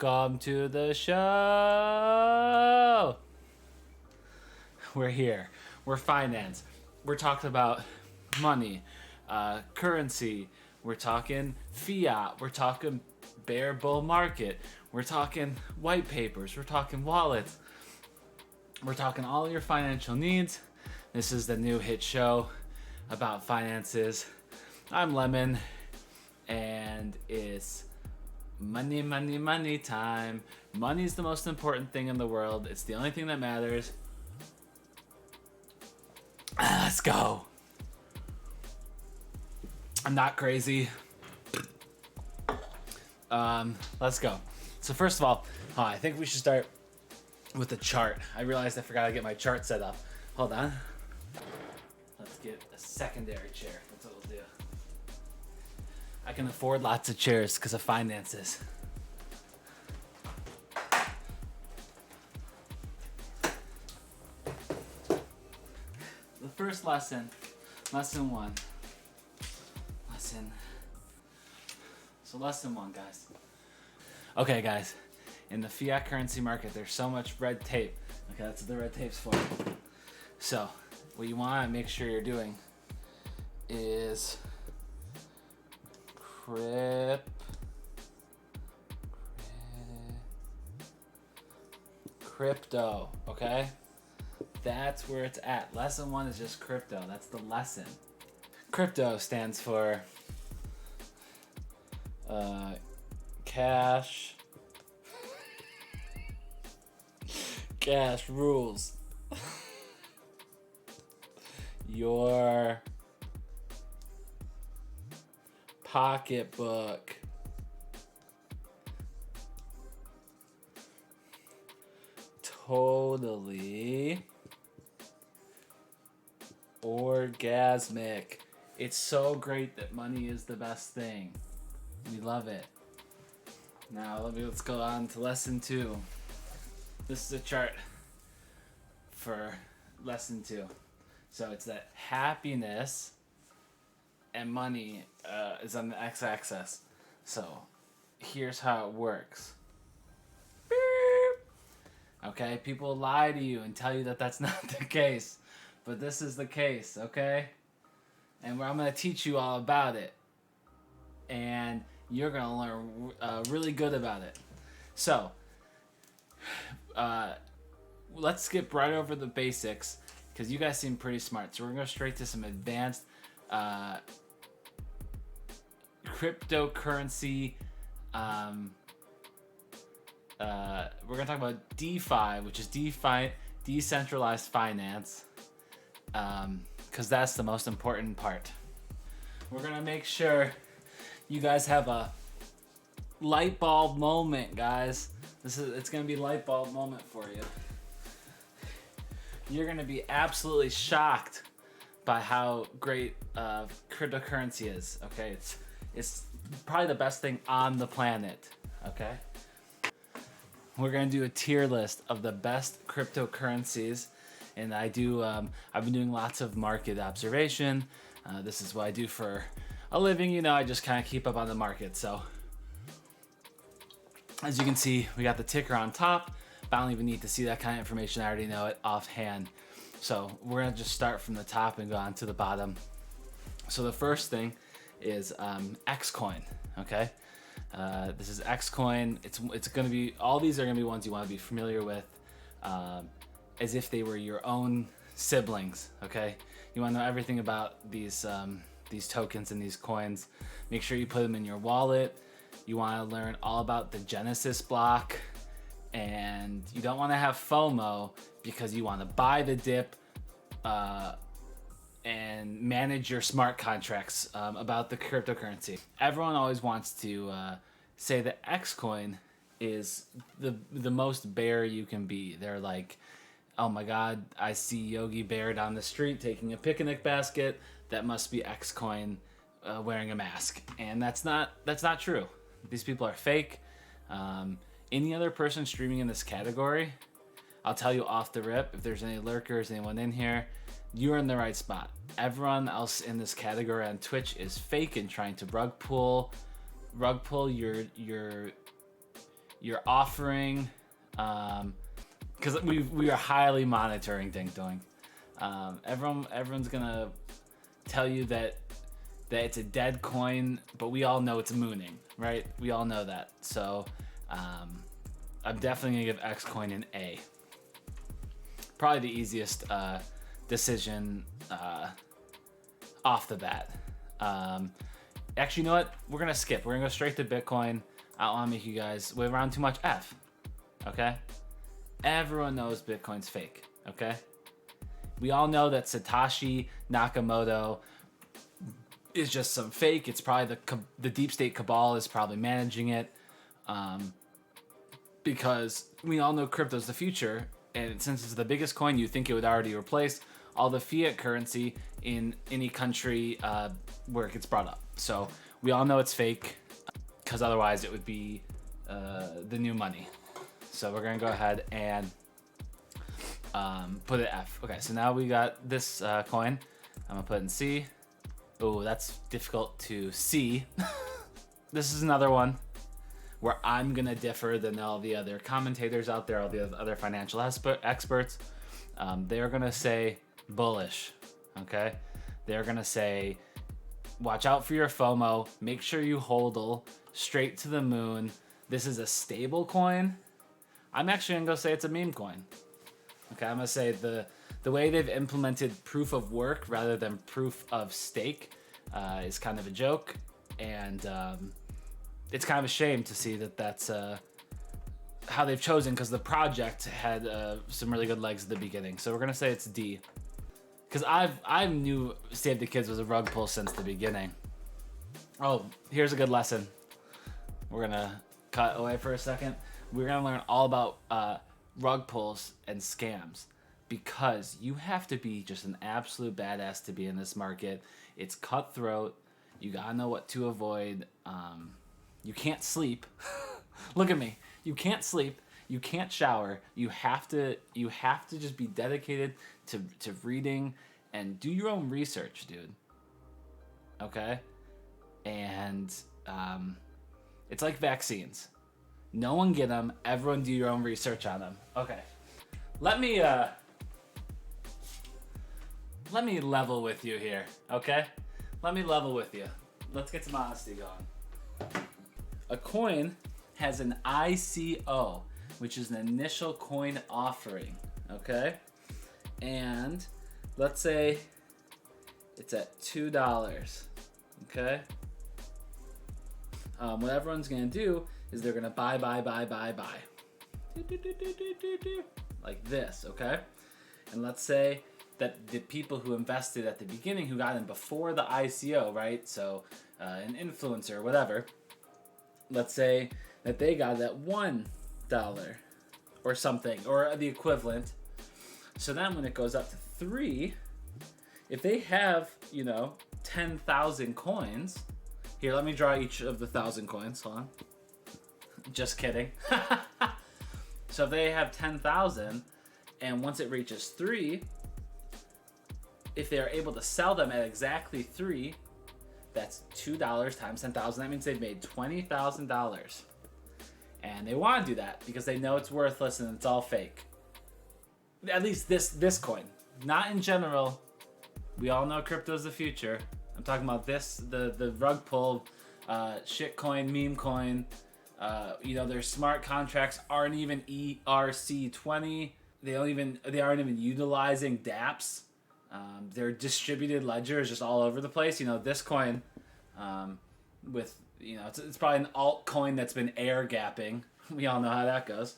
Welcome to the show. We're here. We're finance. We're talking about money, currency. We're talking fiat. We're talking bear bull market. We're talking white papers. We're talking wallets. We're talking all your financial needs. This is the new hit show about finances. I'm Lemon, and it's money, money, money time. Money's the most important thing in the world. It's the only thing that matters. Let's go. I'm not crazy. Let's go. So first of all, I think we should start with the chart. I realized I forgot to get my chart set up. Hold on. Let's get a secondary chair. That's what we'll do. I can afford lots of chairs because of finances. The first lesson, lesson one. Lesson one, guys. Okay, guys, in the fiat currency market, there's so much red tape. Okay, that's what the red tape's for. So, what you want to make sure you're doing is crypto, okay? That's where it's at. Lesson one is just crypto. That's the lesson. Crypto stands for cash rules your pocketbook. Totally orgasmic. It's so great that money is the best thing. We love it. Now let's go on to lesson two. This is a chart for lesson two. So it's that happiness and money is on the x-axis. So here's how it works. Beep. Okay, people lie to you and tell you that that's not the case, but this is the case, okay? And I'm going to teach you all about it. And you're going to learn really good about it. So, let's skip right over the basics because you guys seem pretty smart. So we're going to go straight to some advanced cryptocurrency. We're going to talk about DeFi, which is decentralized finance, because that's the most important part. We're going to make sure you guys have a light bulb moment, guys. It's gonna be a light bulb moment for you. You're gonna be absolutely shocked by how great cryptocurrency is. Okay, it's probably the best thing on the planet. Okay, we're gonna do a tier list of the best cryptocurrencies, and I've been doing lots of market observation. This is what I do for a living, I just kind of keep up on the market. So as you can see, we got the ticker on top, but I don't even need to see that kind of information. I already know it offhand. So we're gonna just start from the top and go on to the bottom. So the first thing is Xcoin, okay? This is Xcoin. It's gonna be, all these are gonna be ones you wanna be familiar with, as if they were your own siblings, okay? You wanna know everything about these tokens and these coins. Make sure you put them in your wallet. You want to learn all about the Genesis block, and you don't want to have FOMO because you want to buy the dip and manage your smart contracts about the cryptocurrency. Everyone always wants to say that Xcoin is the most bear you can be. They're like, oh my God, I see Yogi Bear down the street taking a picnic basket. That must be Xcoin wearing a mask. And that's not true. These people are fake. Any other person streaming in this category, I'll tell you off the rip, if there's any lurkers, anyone in here, you're in the right spot. Everyone else in this category on Twitch is fake and trying to rug pull your you're offering, because we are highly monitoring Ding Dong. Everyone's gonna tell you that it's a dead coin, but we all know it's mooning, right? We all know that. So I'm definitely gonna give X coin an A. Probably the easiest decision off the bat. Actually, you know what? We're gonna skip. We're gonna go straight to Bitcoin. I don't want to make you guys wait around too much. F. Okay? Everyone knows Bitcoin's fake. Okay? We all know that Satoshi Nakamoto is just some fake. It's probably the deep state cabal is probably managing it, because we all know crypto's the future, and since it's the biggest coin, you think it would already replace all the fiat currency in any country where it gets brought up. So we all know it's fake, because otherwise it would be the new money. So we're gonna go ahead and put it F. Okay, so now we got this coin. I'm gonna put it in C. Oh, that's difficult to see. This is another one where I'm gonna differ than all the other commentators out there, all the other financial experts. They're gonna say bullish, okay? They're gonna say, watch out for your FOMO, make sure you hodl straight to the moon. This is a stable coin. I'm actually gonna go say it's a meme coin. Okay, I'm gonna say the way they've implemented proof of work rather than proof of stake is kind of a joke, and it's kind of a shame to see that that's how they've chosen, because the project had some really good legs at the beginning. So we're gonna say it's D, because I knew Save the Kids was a rug pull since the beginning. Oh, here's a good lesson. We're gonna cut away for a second. We're gonna learn all about rug pulls and scams, because you have to be just an absolute badass to be in this market. It's cutthroat. You gotta know what to avoid. You can't sleep. Look at me. You can't sleep. You can't shower. You have to just be dedicated to reading and do your own research, dude. Okay? And it's like vaccines. No one get them. Everyone do your own research on them. Okay. Let me level with you here, okay? Let me level with you. Let's get some honesty going. A coin has an ICO, which is an initial coin offering, okay? And let's say it's at $2, okay? What everyone's gonna do is they're gonna buy. Like this, okay? And let's say that the people who invested at the beginning, who got in before the ICO, right? So an influencer or whatever, let's say that they got it at $1 or something, or the equivalent. So then when it goes up to 3, if they have, 10,000 coins, here, let me draw each of the 1,000 coins, hold on. Just kidding. So if they have 10,000, and once it reaches 3, if they're able to sell them at exactly 3, that's $2 times 10,000. That means they've made $20,000. And they want to do that because they know it's worthless and it's all fake. At least this coin. Not in general. We all know crypto's the future. I'm talking about this, the rug pull, shit coin, meme coin. Their smart contracts aren't even ERC20. They aren't even utilizing dApps. Their distributed ledger is just all over the place. This coin, it's probably an altcoin that's been air gapping. We all know how that goes.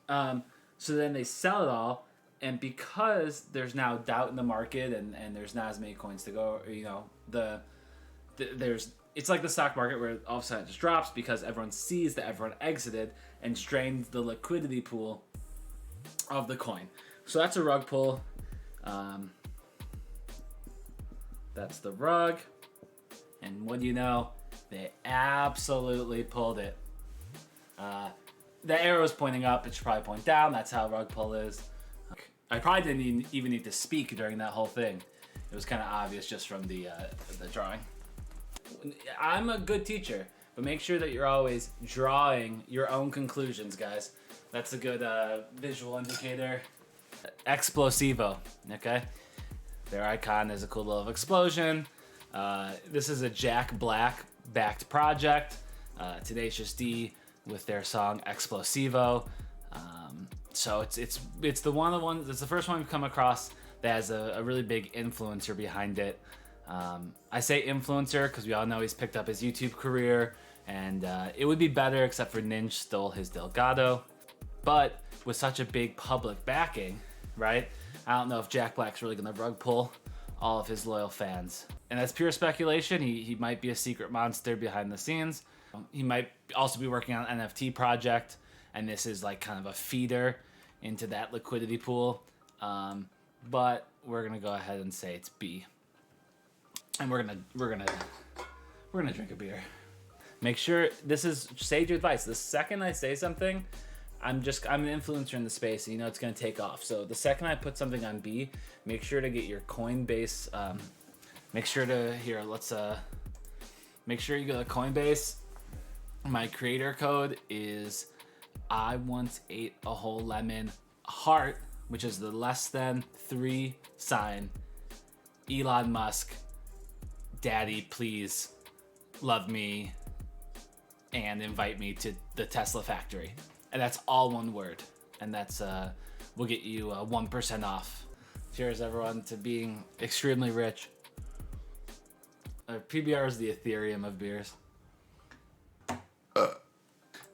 So then they sell it all, and because there's now doubt in the market and there's not as many coins to go, it's like the stock market where all of a sudden it just drops because everyone sees that everyone exited and strained the liquidity pool of the coin. So that's a rug pull. That's the rug. And what do you know? They absolutely pulled it. The arrow's pointing up. It should probably point down. That's how a rug pull is. I probably didn't even need to speak during that whole thing. It was kind of obvious just from the drawing. I'm a good teacher. but make sure that you're always drawing your own conclusions, guys. That's a good visual indicator. Explosivo, okay? Their icon is a cool little explosion. This is a Jack Black backed project. Tenacious D with their song Explosivo. So it's the first one we've come across that has a really big influencer behind it. I say influencer because we all know he's picked up his YouTube career, and it would be better except for Ninja stole his Delgado. But with such a big public backing, right? I don't know if Jack Black's really gonna rug pull all of his loyal fans. And that's pure speculation. He might be a secret monster behind the scenes. He might also be working on an NFT project, and this is like kind of a feeder into that liquidity pool. But we're gonna go ahead and say it's B. And we're gonna drink a beer. Make sure this is sage advice. The second I say something, I'm an influencer in the space, and you know it's gonna take off. So the second I put something on B, make sure to get your Coinbase. Make sure you go to Coinbase. My creator code is I once ate a whole lemon heart, which is the less than 3 sign. Elon Musk, daddy, please love me and invite me to the Tesla factory. And that's all one word. And that's will get you 1% off. Cheers, everyone, to being extremely rich. PBR is the Ethereum of beers.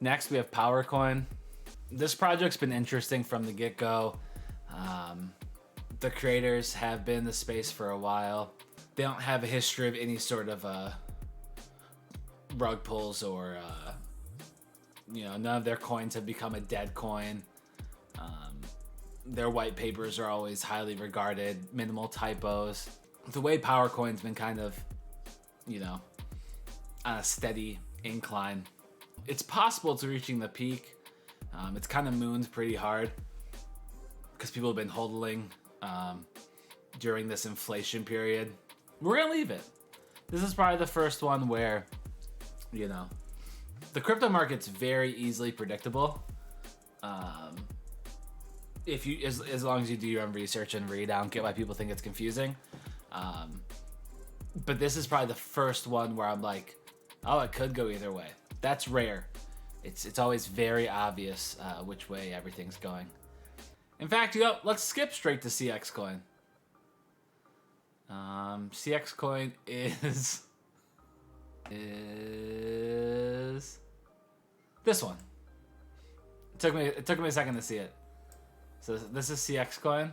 Next, we have PowerCoin. This project's been interesting from the get-go. The creators have been in the space for a while. They don't have a history of any sort of rug pulls or, none of their coins have become a dead coin. Their white papers are always highly regarded, minimal typos. The way PowerCoin's been kind of, on a steady incline. It's possible it's reaching the peak. It's kind of mooned pretty hard because people have been hodling during this inflation period. We're gonna leave it. This is probably the first one where, the crypto market's very easily predictable. If you, as long as you do your own research and read, I don't get why people think it's confusing. But this is probably the first one where I'm like, oh, it could go either way. That's rare. It's always very obvious which way everything's going. In fact, let's skip straight to CX Coin. CX Coin is this one. It took me a second to see it. So this is CX Coin.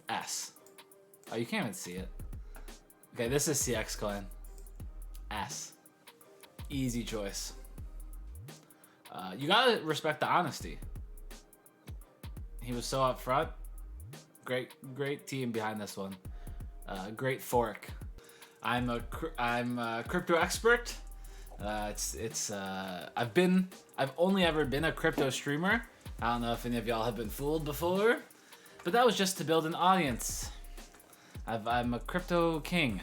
S. Oh, you can't even see it. Okay, this is CX Coin. S. Easy choice. You gotta respect the honesty. He was so upfront. Great team behind this one. Great fork. I'm a crypto expert. I've only ever been a crypto streamer. I don't know if any of y'all have been fooled before, but that was just to build an audience. I'm a crypto king.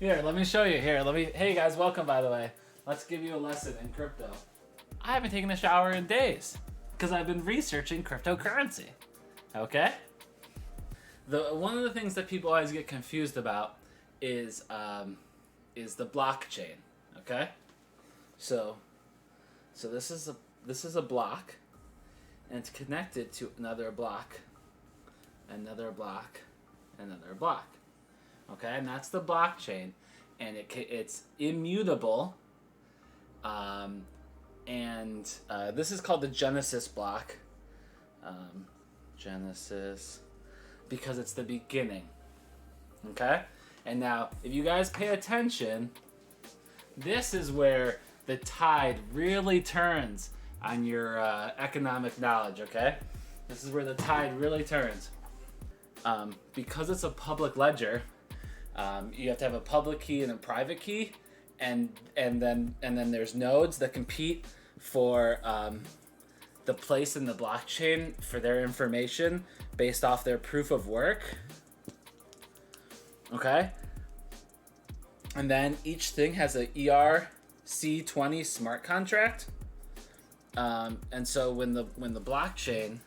Here, let me show you. Hey guys, welcome by the way. Let's give you a lesson in crypto. I haven't taken a shower in days because I've been researching cryptocurrency. Okay? One of the things that people always get confused about is the blockchain. Okay? So this is a block, and it's connected to another block, another block, another block. Okay, and that's the blockchain, and it's immutable. And this is called the Genesis block. Genesis, because it's the beginning. Okay? And now, if you guys pay attention, this is where the tide really turns on your economic knowledge, okay? This is where the tide really turns. Because it's a public ledger, you have to have a public key and a private key, and then there's nodes that compete for the place in the blockchain for their information based off their proof of work. Okay? And then each thing has a ERC20 C20 smart contract. And so when the blockchain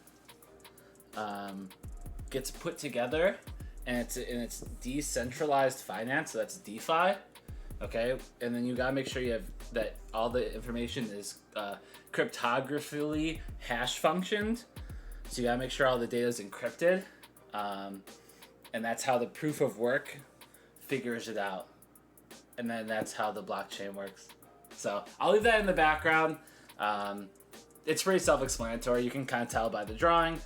gets put together and it's decentralized finance, so that's DeFi, okay? And then you gotta make sure you have that all the information is cryptographically hash functioned. So you gotta make sure all the data is encrypted, and that's how the proof of work figures it out. And then that's how the blockchain works. So I'll leave that in the background. It's pretty self-explanatory. You can kind of tell by the drawing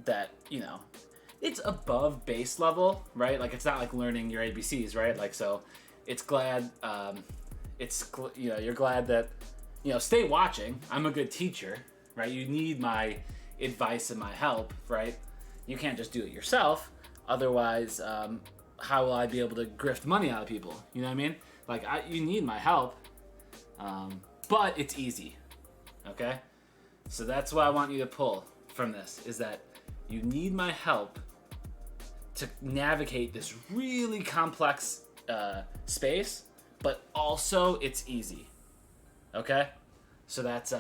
that, you know, it's above base level, right? Like, it's not like learning your ABCs, right? Like, so it's glad, you know, you're glad that, you know, stay watching. I'm a good teacher, right? You need my advice and my help, right? You can't just do it yourself. Otherwise, how will I be able to grift money out of people? You know what I mean? Like, you need my help, but it's easy, okay? So that's what I want you to pull from this, is that you need my help to navigate this really complex space, but also it's easy, okay? So that's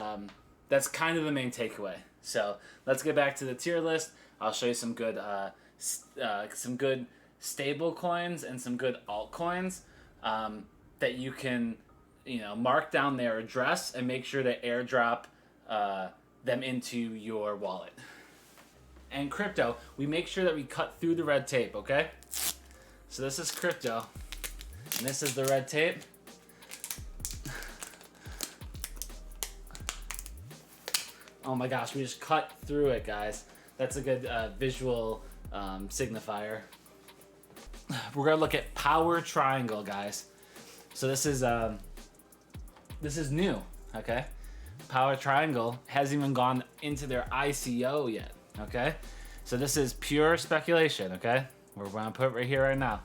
kind of the main takeaway. So let's get back to the tier list. I'll show you some good stable coins and some good altcoins that you can, you know, mark down their address and make sure to airdrop them into your wallet. And crypto, we make sure that we cut through the red tape, okay? So this is crypto, and this is the red tape. Oh my gosh, we just cut through it, guys. That's a good visual signifier. We're gonna look at Power Triangle, guys. So this is new, okay? Power Triangle hasn't even gone into their ICO yet, okay? So this is pure speculation, okay? We're gonna put it right here, right now,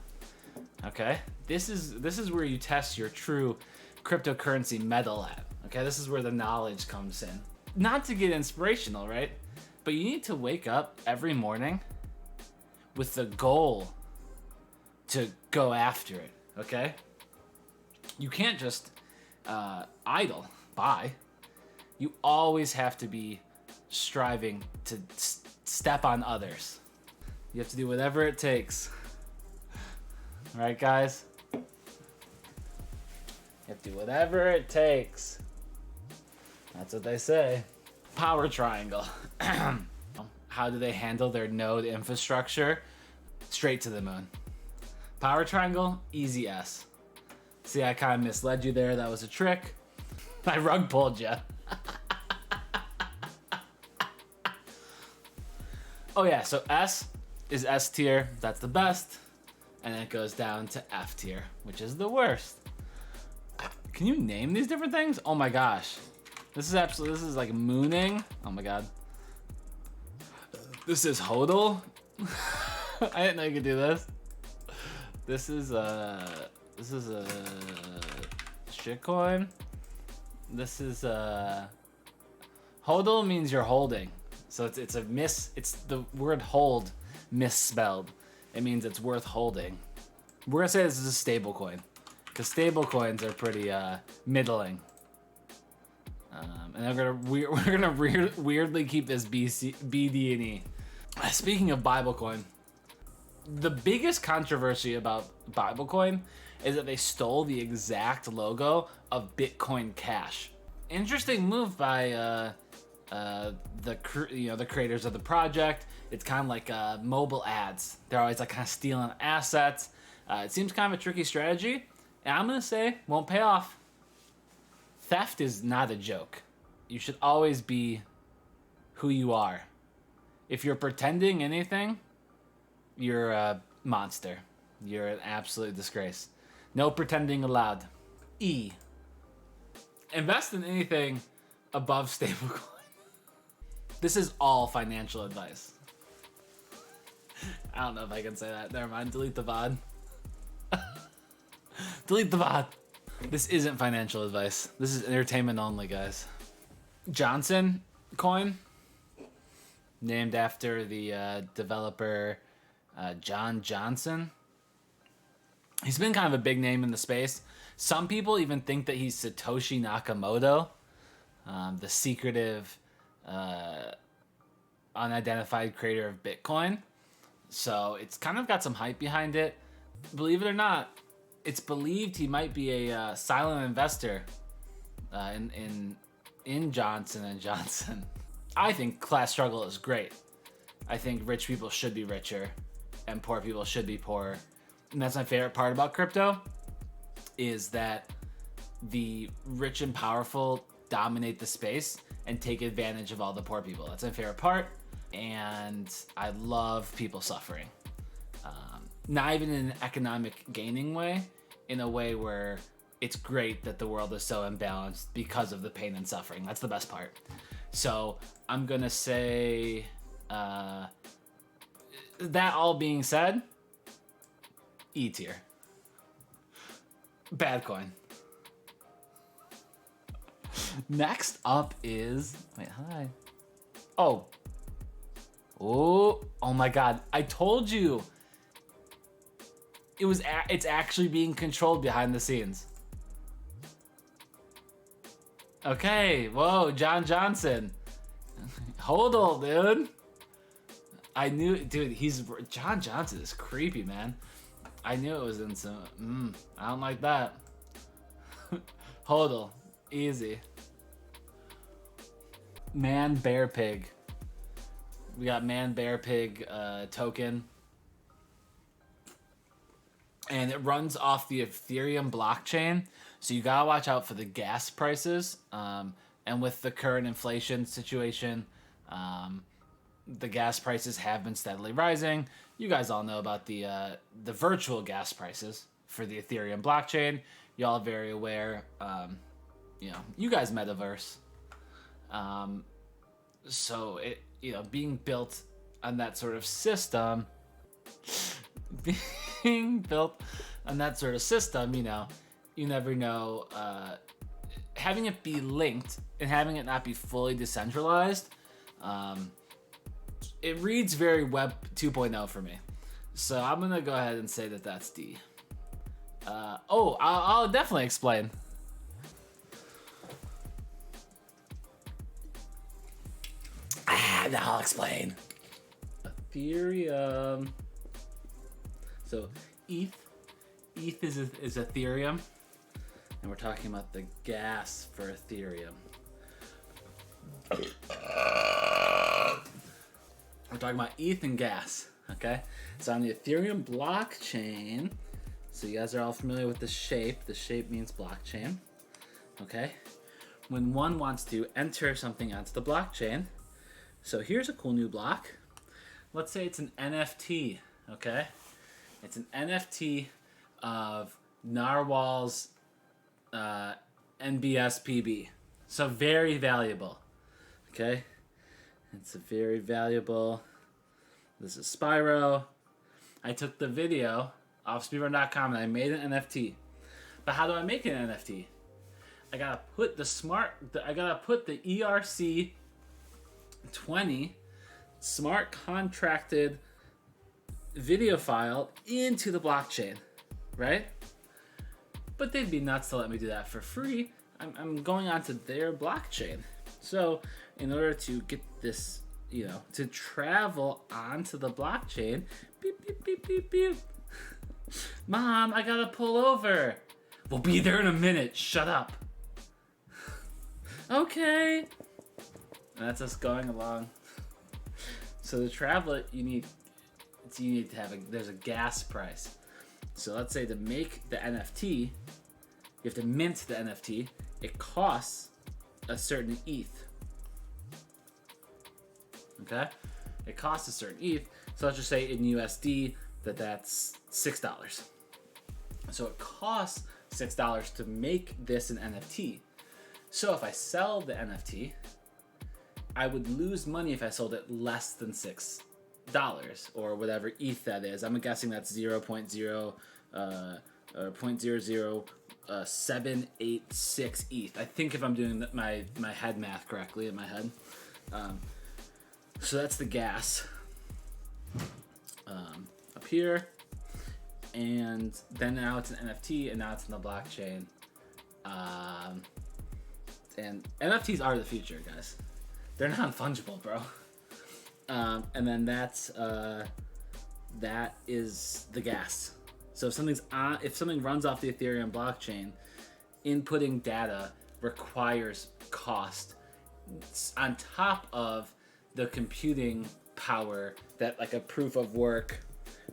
okay? This is where you test your true cryptocurrency metal at, okay? This is where the knowledge comes in. Not to get inspirational, right? But you need to wake up every morning with the goal to go after it, okay? You can't just idle by. You always have to be striving to step on others. You have to do whatever it takes. All right, guys? You have to do whatever it takes. That's what they say. Power Triangle. How do they handle their node infrastructure? Straight to the moon. Power Triangle, easy S. See, I kind of misled you there. That was a trick. I rug pulled you. Oh yeah, so S is S tier. That's the best. And then it goes down to F tier, which is the worst. Can you name these different things? Oh my gosh. This is like mooning. Oh my god. This is HODL. I didn't know you could do this. This is a shitcoin. This is HODL means you're holding. So it's the word hold misspelled. It means it's worth holding. We're gonna say this is a stable coin, because stable coins are pretty middling. And we're gonna weirdly keep this BD&E. Speaking of Biblecoin, the biggest controversy about Biblecoin is that they stole the exact logo of Bitcoin Cash. Interesting move by the creators of the project. It's kind of like mobile ads. They're always like kind of stealing assets. It seems kind of a tricky strategy, and I'm gonna say won't pay off. Theft is not a joke. You should always be who you are. If you're pretending anything, you're a monster. You're an absolute disgrace. No pretending allowed. E. Invest in anything above stablecoin. This is all financial advice. I don't know if I can say that. Never mind. Delete the VOD. Delete the VOD. This isn't financial advice. This is entertainment only, guys. Johnson coin, named after the developer John Johnson. He's been kind of a big name in the space. Some people even think that he's Satoshi Nakamoto, the secretive, unidentified creator of Bitcoin. So it's kind of got some hype behind it. Believe it or not, it's believed he might be a silent investor in Johnson and Johnson. I think class struggle is great. I think rich people should be richer, and poor people should be poorer. And that's my favorite part about crypto, is that the rich and powerful dominate the space and take advantage of all the poor people. That's my favorite part, and I love people suffering. Not even in an economic gaining way, in a way where it's great that the world is so imbalanced because of the pain and suffering. That's the best part. So I'm gonna say, that all being said, E tier. Bad coin. Next up is, wait, hi. Oh my God! I told you. It's actually being controlled behind the scenes. Okay, whoa, John Johnson. Hodl, dude. I knew, dude, John Johnson is creepy, man. I knew it was in some, I don't like that. Hodl, easy. Man, bear, pig. We got man, bear, pig token. And it runs off the Ethereum blockchain. So you gotta watch out for the gas prices. And with the current inflation situation, the gas prices have been steadily rising. You guys all know about the virtual gas prices for the Ethereum blockchain. Y'all are very aware. You guys metaverse. So it, being built on that sort of system, you never know. Having it be linked and having it not be fully decentralized, it reads very Web 2.0 for me. So I'm gonna go ahead and say that that's D. I'll definitely explain. Now I'll explain. Ethereum. So ETH is Ethereum, and we're talking about the gas for Ethereum. We're talking about ETH and gas, okay? So on the Ethereum blockchain, so you guys are all familiar with the shape. The shape means blockchain, okay? When one wants to enter something onto the blockchain, so here's a cool new block. Let's say it's an NFT, okay? It's an NFT of Narwhal's NBSPB. So very valuable, okay? It's a very valuable. This is Spyro. I took the video off speedrun.com and I made an NFT. But how do I make an NFT? I gotta put the ERC20 smart contracted video file into the blockchain, right? But they'd be nuts to let me do that for free. I'm going onto their blockchain. So in order to get this, to travel onto the blockchain, beep, beep, beep, beep, beep. Mom, I gotta pull over. We'll be there in a minute. Shut up. Okay. And that's us going along. So to travel it, you need to have there's a gas price. So let's say to make the NFT, you have to mint the NFT. It costs a certain ETH. Okay? It costs a certain ETH. So let's just say in USD that's $6. So it costs $6 to make this an NFT. So if I sell the NFT, I would lose money if I sold it less than $6 or whatever ETH that is. I'm guessing that's 0.00786 ETH. I think if I'm doing my head math correctly in my head. So that's the gas up here. and then now it's an NFT, and now it's in the blockchain. And NFTs are the future, guys. They're non-fungible, bro. And then that is the gas. So if something runs off the Ethereum blockchain, inputting data requires cost on top of the computing power that like a proof of work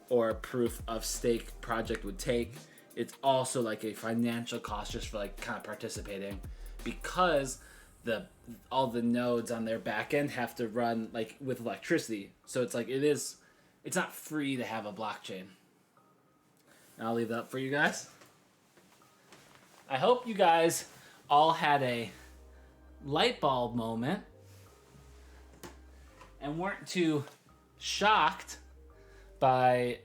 or a proof of stake project would take. It's also like a financial cost just for like kind of participating, because all the nodes on their back end have to run like with electricity. So it's like it's not free to have a blockchain. And I'll leave that up for you guys. I hope you guys all had a light bulb moment and weren't too shocked by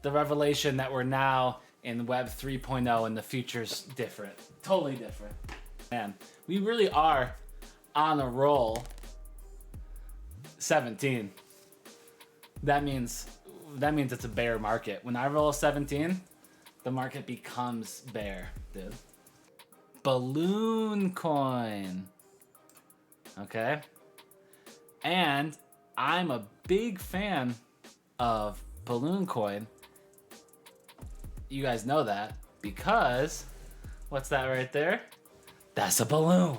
the revelation that we're now in Web 3.0 and the future's different. Totally different. Man, we really are on a roll. 17. That means it's a bear market. When I roll a 17, the market becomes bear, dude. Balloon coin. Okay? And I'm a big fan of Balloon coin. You guys know that because what's that right there? That's a balloon.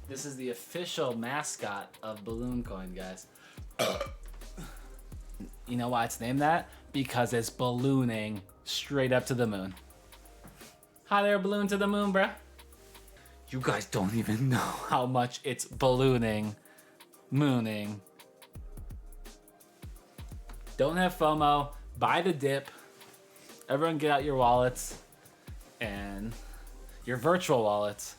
This is the official mascot of Balloon coin, guys. You know why it's named that? Because it's ballooning straight up to the moon. Hot air balloon to the moon, bruh. You guys don't even know how much it's ballooning, mooning. Don't have FOMO. Buy the dip. Everyone get out your wallets and your virtual wallets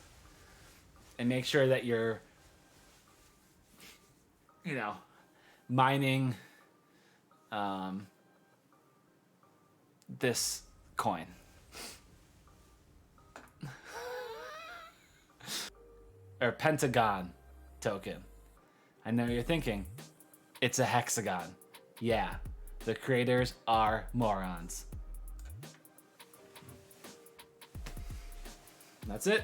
and make sure that you're, mining this coin. Or Pentagon token. I know you're thinking, it's a hexagon. Yeah, the creators are morons. That's it.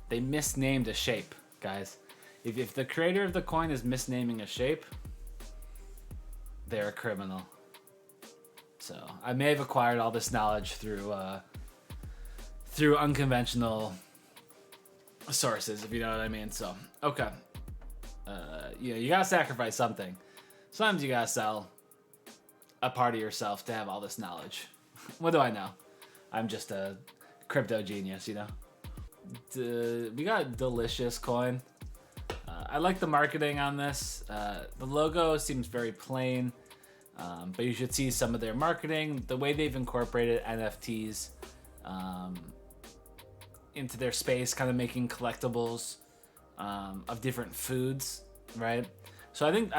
They misnamed a shape, guys. If the creator of the coin is misnaming a shape, they're a criminal. So I may have acquired all this knowledge through unconventional sources, if you know what I mean. So okay, you gotta sacrifice something. Sometimes you gotta sell a part of yourself to have all this knowledge. What do I know? I'm just a crypto genius, We got Delicious coin. I like the marketing on this. The logo seems very plain, but you should see some of their marketing. The way they've incorporated NFTs into their space, kind of making collectibles of different foods, right? So I think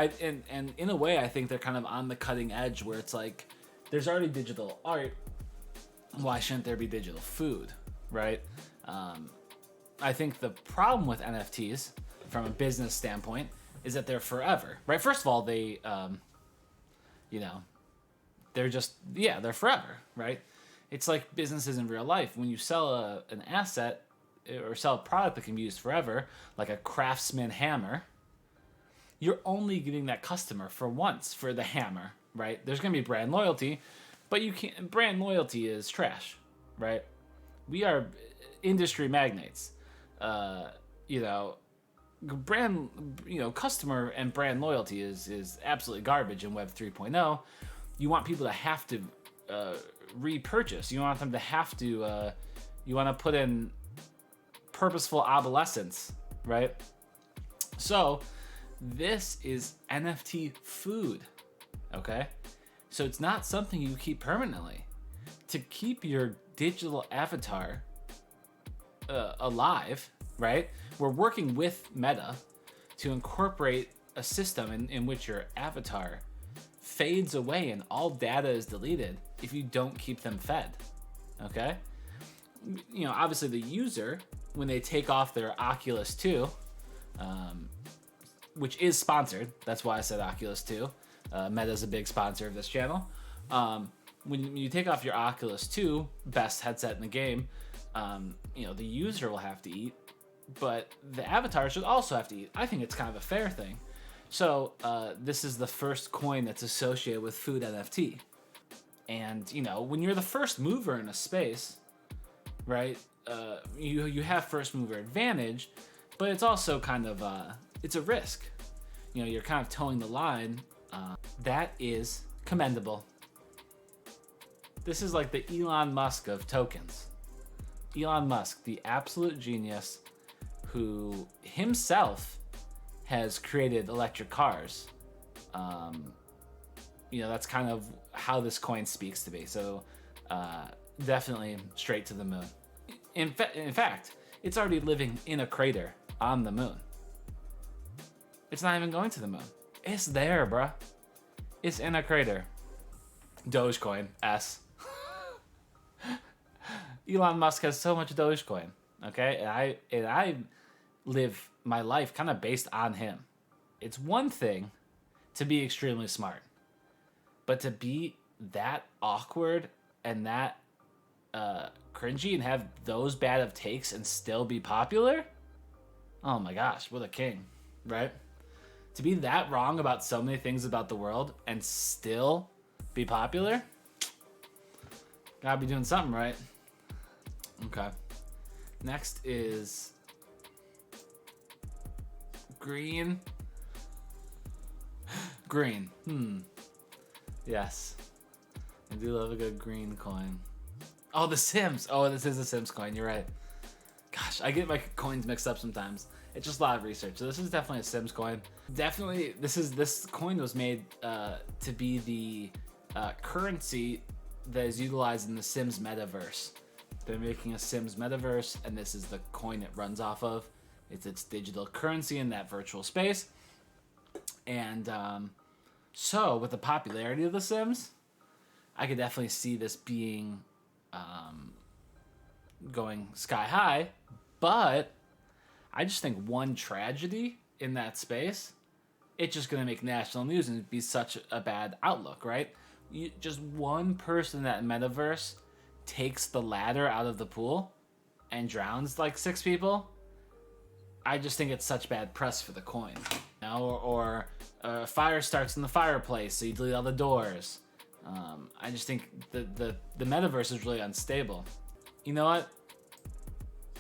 and in a way, I think they're kind of on the cutting edge where it's like, there's already digital art. Why shouldn't there be digital food, right? I think the problem with NFTs from a business standpoint is that they're forever, right? First of all, they're forever, right? It's like businesses in real life. When you sell an asset or sell a product that can be used forever, like a Craftsman hammer, you're only getting that customer for once for the hammer, right? There's going to be brand loyalty, but brand loyalty is trash, right? We are industry magnates. Customer and brand loyalty is absolutely garbage in Web 3.0. You want people to have to repurchase. You want them to have to, you want to put in purposeful obsolescence, right? So this is NFT food, okay? So it's not something you keep permanently. To keep your digital avatar alive, right? We're working with Meta to incorporate a system in which your avatar fades away and all data is deleted if you don't keep them fed, okay? Obviously the user, when they take off their Oculus 2, which is sponsored, that's why I said Oculus 2. Meta's a big sponsor of this channel. when you take off your Oculus 2, best headset in the game, the user will have to eat, but the avatar should also have to eat. I think it's kind of a fair thing. So this is the first coin that's associated with food NFT. And, when you're the first mover in a space, right, you have first mover advantage, but it's also kind of, it's a risk. You're kind of towing the line. That is commendable. This is like the Elon Musk of tokens. Elon Musk, the absolute genius who himself has created electric cars. That's kind of how this coin speaks to me. So definitely straight to the moon. In fact, it's already living in a crater on the moon. It's not even going to the moon. It's there, bruh. It's in a crater. Dogecoin, S. Elon Musk has so much Dogecoin, okay? And I live my life kind of based on him. It's one thing to be extremely smart, but to be that awkward and that cringy and have those bad of takes and still be popular? Oh my gosh, what a king, right? To be that wrong about so many things about the world and still be popular? Gotta be doing something right. Okay. Next is green. Green. Yes. I do love a good green coin. Oh, The Sims. Oh, this is a Sims coin. You're right. Gosh, I get my coins mixed up sometimes. It's just a lot of research. So this is definitely a Sims coin. Definitely, this coin was made to be the currency that is utilized in the Sims metaverse. They're making a Sims metaverse, and this is the coin it runs off of. It's its digital currency in that virtual space. And so, with the popularity of The Sims, I could definitely see this being going sky high. But I just think one tragedy in that space, it's just going to make national news and be such a bad outlook, right? Just one person in that metaverse takes the ladder out of the pool and drowns like 6 people. I just think it's such bad press for the coin. Or a fire starts in the fireplace, so you delete all the doors. I just think the metaverse is really unstable. You know what?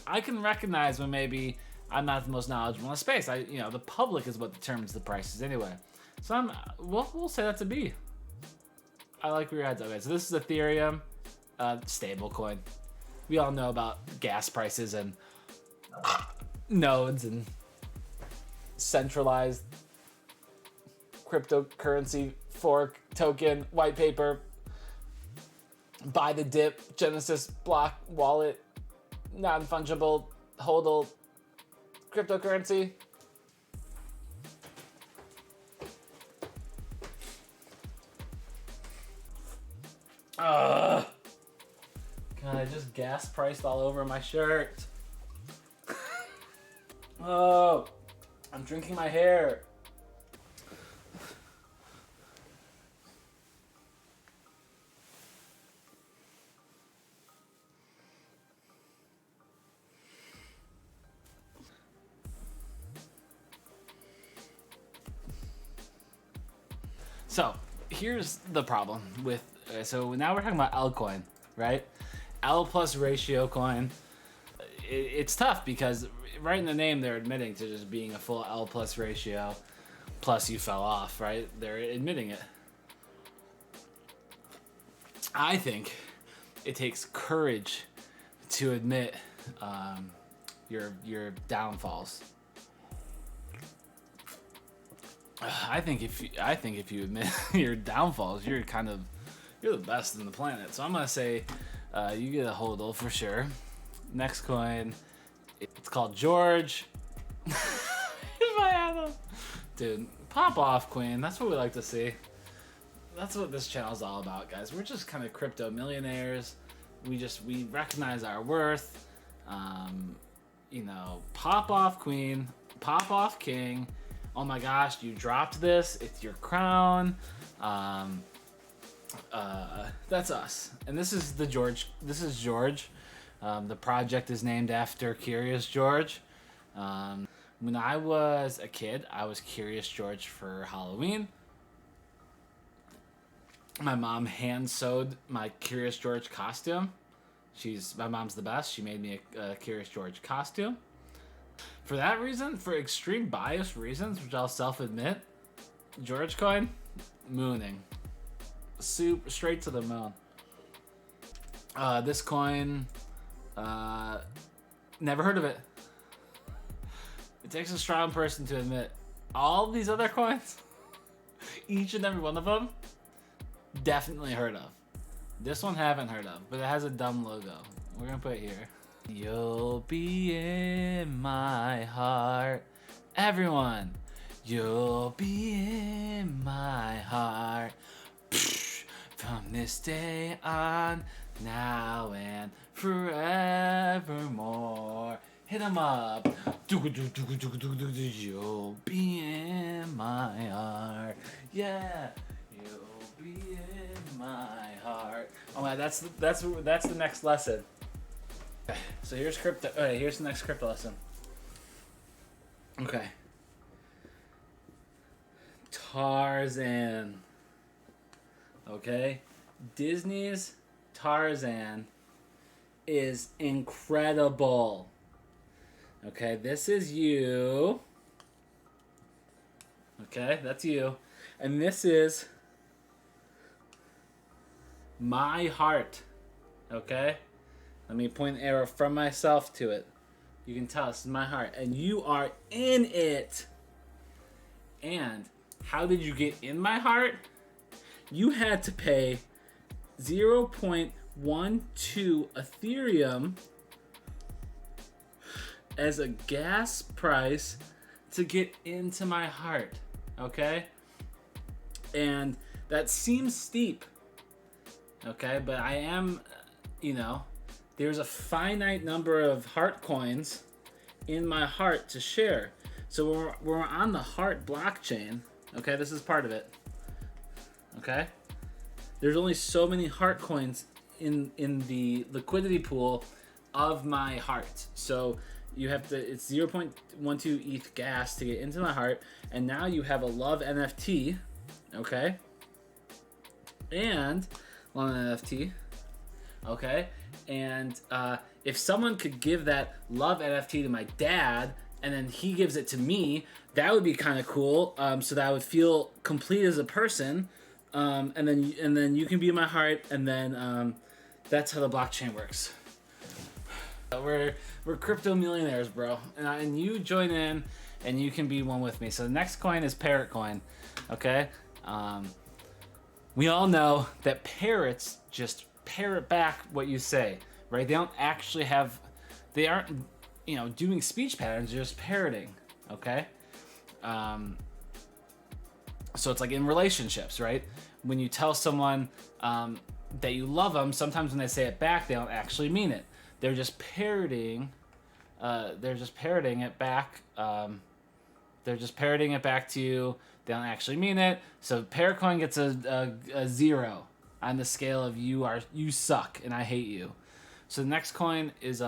I can recognize when maybe I'm not the most knowledgeable in the space. The public is what determines the prices anyway. So we'll say that's a B. I like where your head's at. Okay, so this is Ethereum, stable coin. We all know about gas prices and nodes and centralized cryptocurrency fork token white paper. Buy the dip, Genesis block wallet, non-fungible hodl cryptocurrency. God, I just gas priced all over my shirt. Oh, I'm drinking my hair. So here's the problem with, so now we're talking about L coin, right? L plus ratio coin. It's tough because right in the name they're admitting to just being a full L plus ratio, plus you fell off, right? They're admitting it. I think it takes courage to admit your downfalls. I think if you admit your downfalls, you're the best in the planet. So I'm gonna say you get a hodl for sure. Next coin, it's called George. If I had them, dude, pop off, Queen. That's what we like to see. That's what this channel's all about, guys. We're just kind of crypto millionaires. We recognize our worth. Pop off, Queen. Pop off, King. Oh my gosh, you dropped this. It's your crown. That's us. And this is the George. This is George. The project is named after Curious George. When I was a kid, I was Curious George for Halloween. My mom hand sewed my Curious George costume. My mom's the best. She made me a Curious George costume. For that reason, for extreme bias reasons, which I'll self-admit, George coin, mooning. Straight to the moon. This coin, never heard of it. It takes a strong person to admit. All these other coins, each and every one of them, definitely heard of. This one haven't heard of, but it has a dumb logo. We're gonna put it here. You'll be in my heart. Everyone, you'll be in my heart. From this day on, now and forevermore. Hit 'em up. You'll be in my heart. Yeah, you'll be in my heart. Oh my, that's the next lesson. Okay, so here's crypto. Okay, here's the next crypto lesson. Okay. Tarzan. Okay, Disney's Tarzan is incredible. Okay, this is you. Okay, that's you. And this is my heart. Okay? Let me point an arrow from myself to it. You can tell this is my heart. And you are in it. And how did you get in my heart? You had to pay 0.12 Ethereum as a gas price to get into my heart, okay? And that seems steep, okay? But I am, there's a finite number of heart coins in my heart to share. So we're on the heart blockchain, okay? This is part of it. Okay, there's only so many heart coins in the liquidity pool of my heart. So you have to, it's 0.12 ETH gas to get into my heart, and now you have a love NFT, okay, and love NFT, okay, and if someone could give that love NFT to my dad, and then he gives it to me, that would be kind of cool. So that I would feel complete as a person. And then you can be in my heart, and then that's how the blockchain works. We're crypto millionaires, bro, and you join in, and you can be one with me. So the next coin is Parrot coin, okay? We all know that parrots just parrot back what you say, right? They aren't doing speech patterns. They're just parroting, okay? So it's like in relationships, right? When you tell someone that you love them, sometimes when they say it back, they don't actually mean it. They're just parroting. It back. They're just parroting it back to you. They don't actually mean it. So parrot coin gets a 0 on the scale of you suck and I hate you. So the next coin is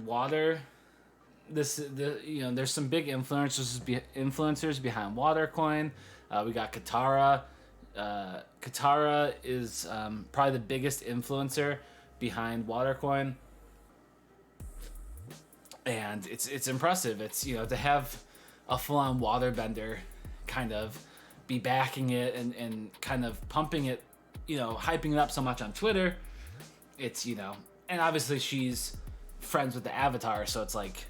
water. There's some big influencers behind Watercoin. We got Katara. Katara is probably the biggest influencer behind Watercoin, and it's impressive. It's to have a full-on waterbender kind of be backing it and kind of pumping it, hyping it up so much on Twitter. It's and obviously she's friends with the avatar, so it's like.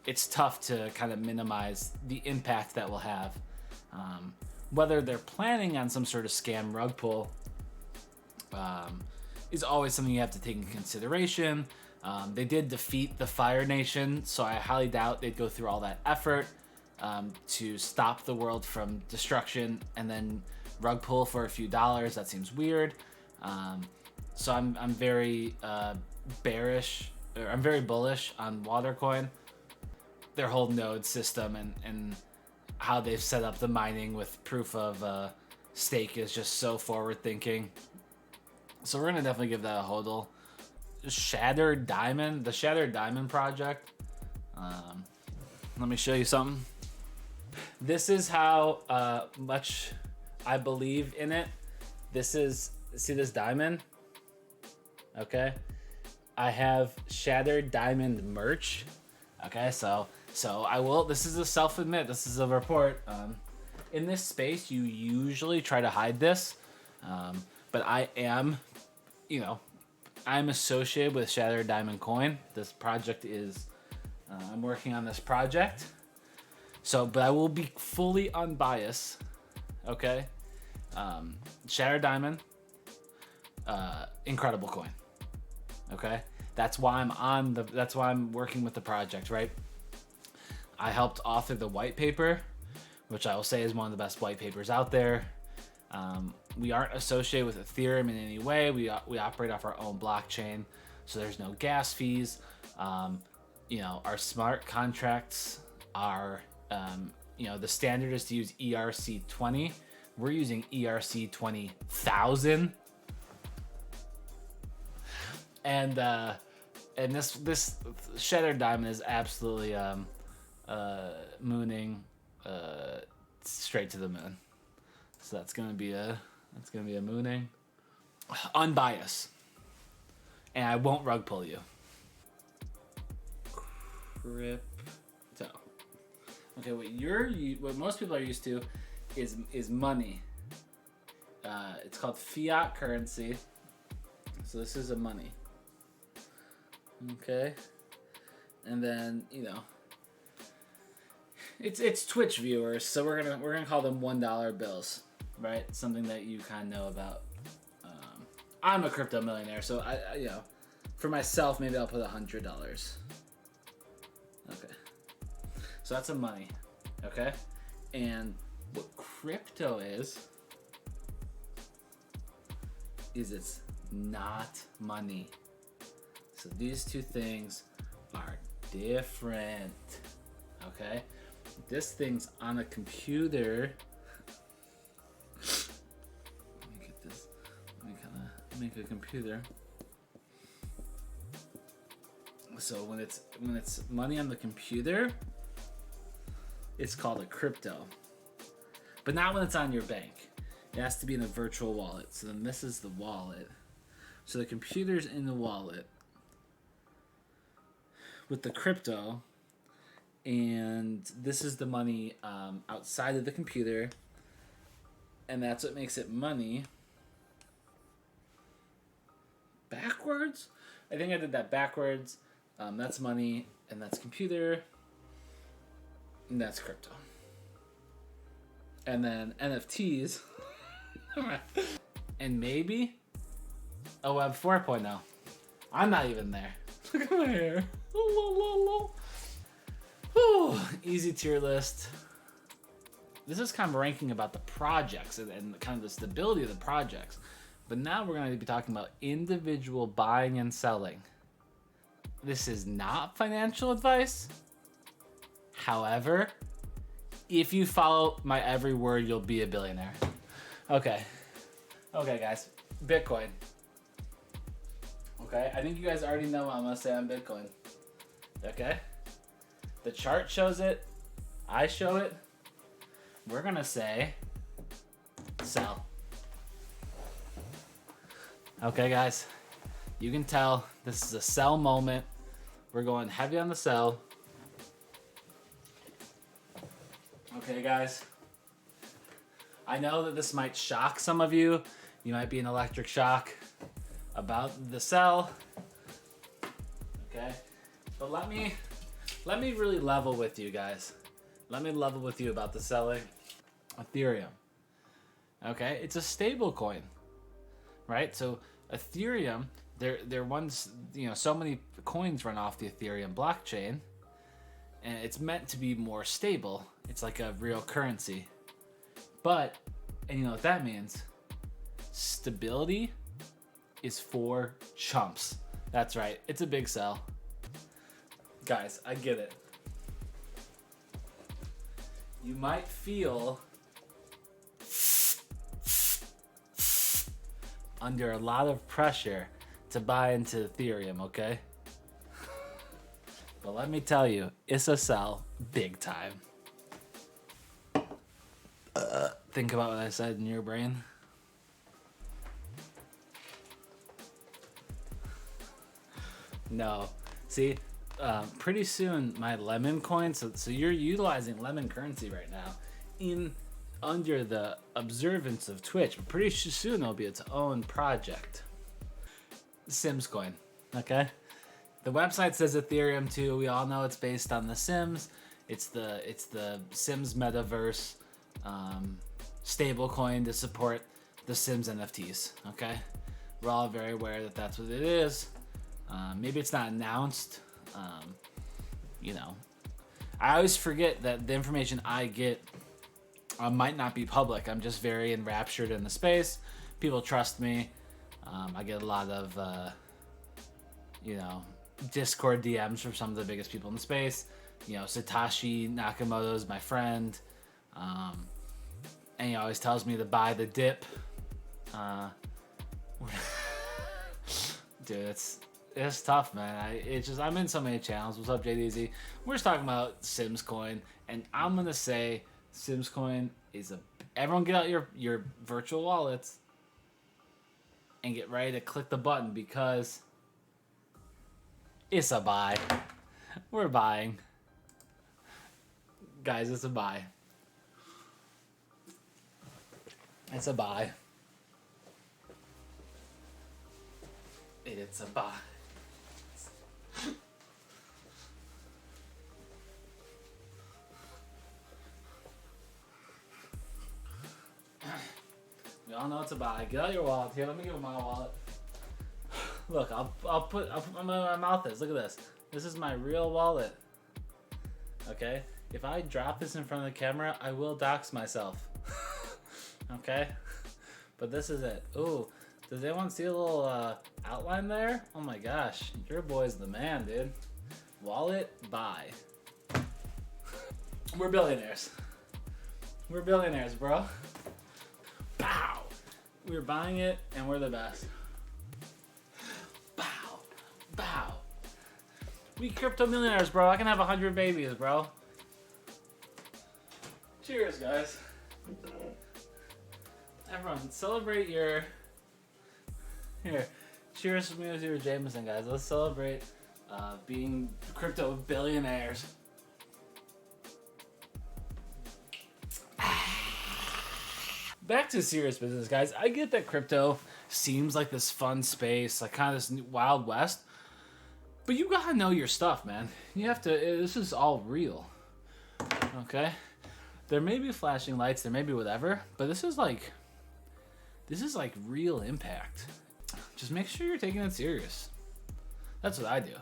It's tough to kind of minimize the impact that will have. Whether they're planning on some sort of scam rug pull is always something you have to take into consideration. They did defeat the Fire Nation, so I highly doubt they'd go through all that effort to stop the world from destruction and then rug pull for a few dollars. That seems weird. So I'm very bearish. I'm very bullish on Watercoin, their whole node system, and how they've set up the mining with proof of Stake is just so forward thinking. So we're gonna definitely give that a hodl. Shattered Diamond, the Shattered Diamond project. Let me show you something. This is how much I believe in it. This is, see this diamond? Okay. I have Shattered Diamond merch. Okay, so I will, this is a self-admit, this is a report. In this space, you usually try to hide this, but I am, you know, I'm associated with Shattered Diamond Coin. This project is, I'm working on this project. So, but I will be fully unbiased, okay? Shattered Diamond, incredible coin, okay? That's why I'm working with the project, right? I helped author the white paper, which I will say is one of the best white papers out there. We aren't associated with Ethereum in any way. We operate off our own blockchain, so there's no gas fees. You know, our smart contracts are, you know, the standard is to use ERC20. We're using ERC 20,000, and this Shattered Diamond is absolutely mooning straight to the moon. So that's gonna be a mooning, unbiased, and I won't rug pull you. Crypto. Okay, what most people are used to is money. It's called fiat currency. So this is a money. Okay, and then, you know, it's Twitch viewers, so we're gonna call them $1 bills, right? Something that you kind of know about. I'm a crypto millionaire, so I you know, for myself, maybe I'll put $100. Okay, so that's a money, okay? And what crypto is it's not money. So these two things are different, okay? This thing's on a computer. Let me get this. Let me kind of make a computer. So when it's money on the computer, it's called a crypto. But not when it's on your bank. It has to be in a virtual wallet. So then this is the wallet. So the computer's in the wallet with the crypto, and this is the money outside of the computer, and that's what makes it money. Backwards? I think I did that backwards. That's money, and that's computer, and that's crypto. And then NFTs, and maybe a Web 4.0. I'm not even there. Look at my hair. Whew, easy tier list. This is kind of ranking about the projects and kind of the stability of the projects. But now we're going to be talking about individual buying and selling. This is not financial advice. However, if you follow my every word, you'll be a billionaire. Okay. Okay, guys. Bitcoin. Okay, I think you guys already know what I'm going to say on Bitcoin. Okay? The chart shows it. I show it. We're going to say sell. Okay, guys. You can tell this is a sell moment. We're going heavy on the sell. Okay, guys. I know that this might shock some of you. You might be in electric shock about the sell. Okay? But let me really level with you guys. Let me level with you about the selling. Ethereum. Okay? It's a stable coin. Right? So Ethereum, they're ones, you know, so many coins run off the Ethereum blockchain, and it's meant to be more stable. It's like a real currency. But, and you know what that means? Stability is for chumps. That's right. It's a big sell. Guys, I get it. You might feel under a lot of pressure to buy into Ethereum, okay? But let me tell you, it's a sell big time. Think about what I said in your brain. No. See, pretty soon my Lemon coin, so you're utilizing Lemon currency right now in under the observance of Twitch, but pretty soon it'll be its own project. Sims coin, okay? The website says Ethereum too. We all know it's based on The Sims. It's the Sims metaverse stable coin to support the Sims NFTs, okay? We're all very aware that that's what it is. Maybe it's not announced. You know, I always forget that the information I get might not be public. I'm just very enraptured in the space. People trust me. I get a lot of, you know, Discord DMs from some of the biggest people in the space. You know, Satoshi Nakamoto is my friend. And he always tells me to buy the dip. Dude, it's tough, man. I'm in so many channels. What's up, JDZ? We're just talking about Sims coin, and I'm gonna say Sims coin is everyone get out your virtual wallets and get ready to click the button because it's a buy. We're buying. Guys, it's a buy. It's a buy. It's a buy. We all know it's a buy. Get out your wallet here. Let me give you my wallet. Look, I'll put my mouth is. Look at this. This is my real wallet. Okay? If I drop this in front of the camera, I will dox myself. Okay? But this is it. Ooh, does anyone see a little outline there? Oh my gosh, your boy's the man, dude. Wallet, buy. We're billionaires. We're billionaires, bro. Bow. We're buying it, and we're the best. Bow. Bow. We crypto millionaires, bro. I can have 100 babies, bro. Cheers, guys. Everyone, celebrate your... Here, cheers to me with your Jameson, guys. Let's celebrate being crypto billionaires. Back to serious business, guys. I get that crypto seems like this fun space, like kind of this Wild West, but you gotta know your stuff, man. You have to, this is all real, okay? There may be flashing lights, there may be whatever, but this is like real impact. Just make sure you're taking it serious. That's what I do.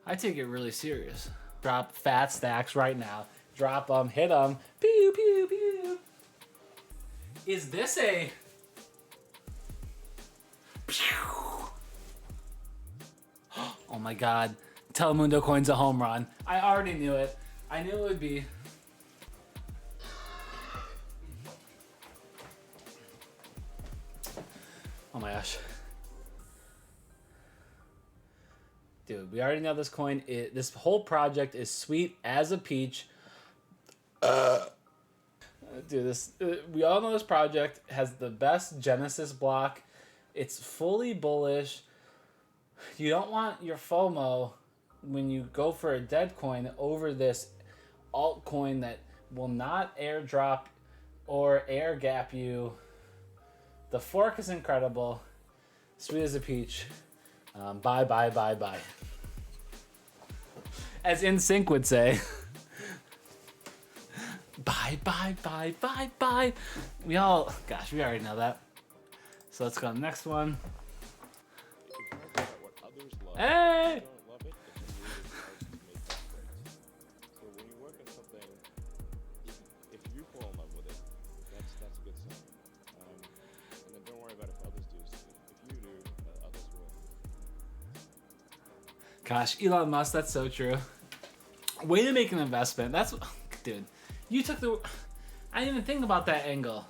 I take it really serious. Drop fat stacks right now. Drop them, hit them. Pew, pew, pew. Is this a... Oh my god. Telemundo coin's a home run. I already knew it. I knew it would be. Oh my gosh. Dude, we already know this coin. This whole project is sweet as a peach. Dude, we all know this project has the best Genesis block. It's fully bullish. You don't want your FOMO when you go for a dead coin over this altcoin that will not airdrop or air gap you. The fork is incredible. Sweet as a peach. Bye, bye, bye, bye. As NSYNC would say. Bye, bye, bye, bye, bye. We already know that. So let's go to the next one. Hey! Gosh, Elon Musk, that's so true. Way to make an investment. That's, dude, you took I didn't even think about that angle.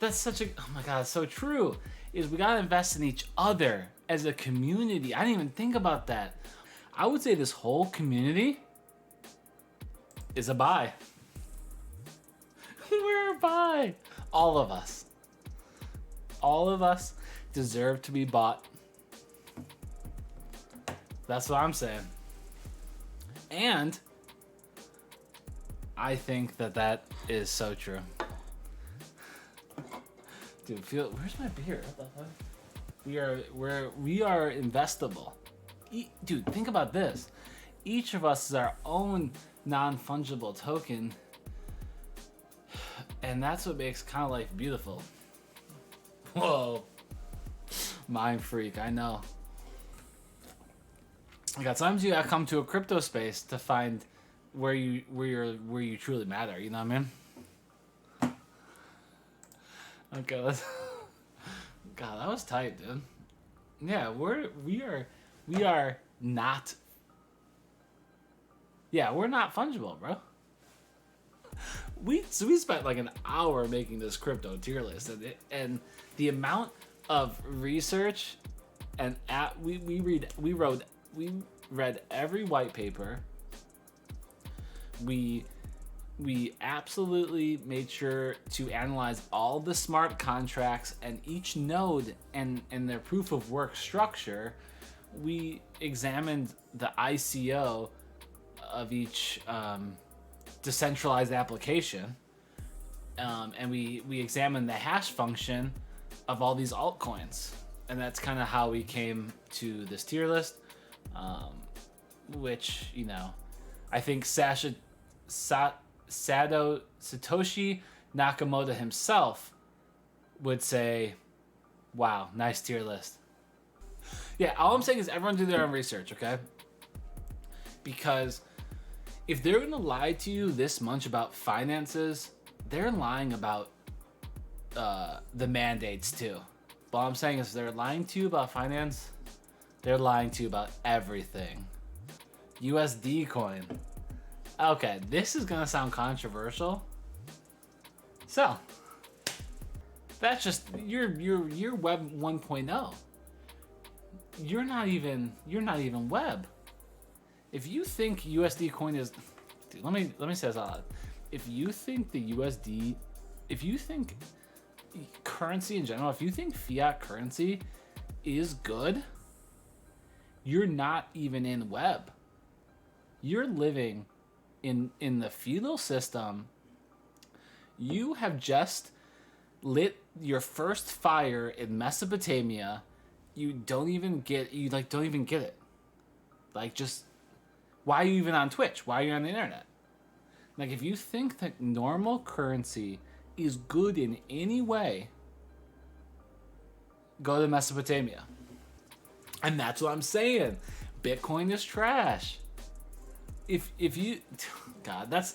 That's such a, oh my God, it's so true. Is we gotta invest in each other as a community. I didn't even think about that. I would say this whole community is a buy. We're a buy. All of us. All of us deserve to be bought. That's what I'm saying. And I think that is so true. Dude, where's my beer? What the fuck? We are investable. Dude, think about this. Each of us is our own non-fungible token, and that's what makes kind of life beautiful. Whoa, mind freak. I know. Like, sometimes you gotta come to a crypto space to find where you truly matter. You know what I mean? Okay, let's. God, that was tight, dude. Yeah, we are not. Yeah, we're not fungible, bro. We spent like an hour making this crypto tier list, and the amount of research and we read every white paper. We absolutely made sure to analyze all the smart contracts and each node and their proof of work structure. We examined the ICO of each decentralized application, and we examined the hash function of all these altcoins, and that's kind of how we came to this tier list, which, you know, I think Satoshi Nakamoto himself would say, wow, nice tier list. Yeah, all I'm saying is everyone do their own research, okay? Because if they're gonna lie to you this much about finances, they're lying about the mandates too. But all I'm saying is if they're lying to you about finance, they're lying to you about everything. USD coin. Okay, this is gonna sound controversial. So, that's just you're Web 1.0. You're not even web. If you think USD coin is, dude, let me say this out loud. If you think if you think currency in general, if you think fiat currency is good, you're not even in web. You're living in the feudal system. You have just lit your first fire in Mesopotamia. You don't even get it. Like, just, why are you even on Twitch? Why are you on the internet? Like, if you think that normal currency is good in any way, go to Mesopotamia. And that's what I'm saying. Bitcoin is trash. If you, God, that's,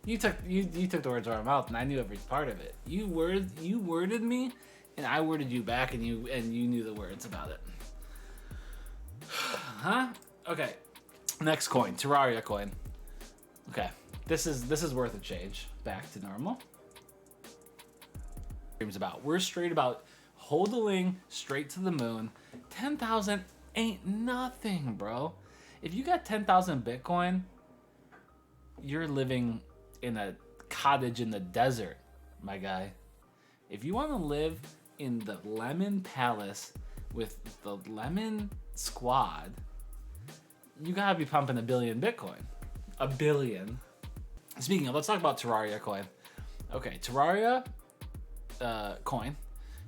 you took the words out of my mouth, and I knew every part of it. You worded me, and I worded you back, and you knew the words about it. Huh? Okay. Next coin, Terraria coin. Okay, this is worth a change. Back to normal. We're straight about hodling straight to the moon. 10,000 ain't nothing, bro. If you got 10,000 Bitcoin, you're living in a cottage in the desert, my guy. If you want to live in the Lemon Palace with the Lemon Squad, you gotta be pumping 1 billion Bitcoin. 1 billion. Speaking of, let's talk about Terraria coin. Okay, Terraria coin.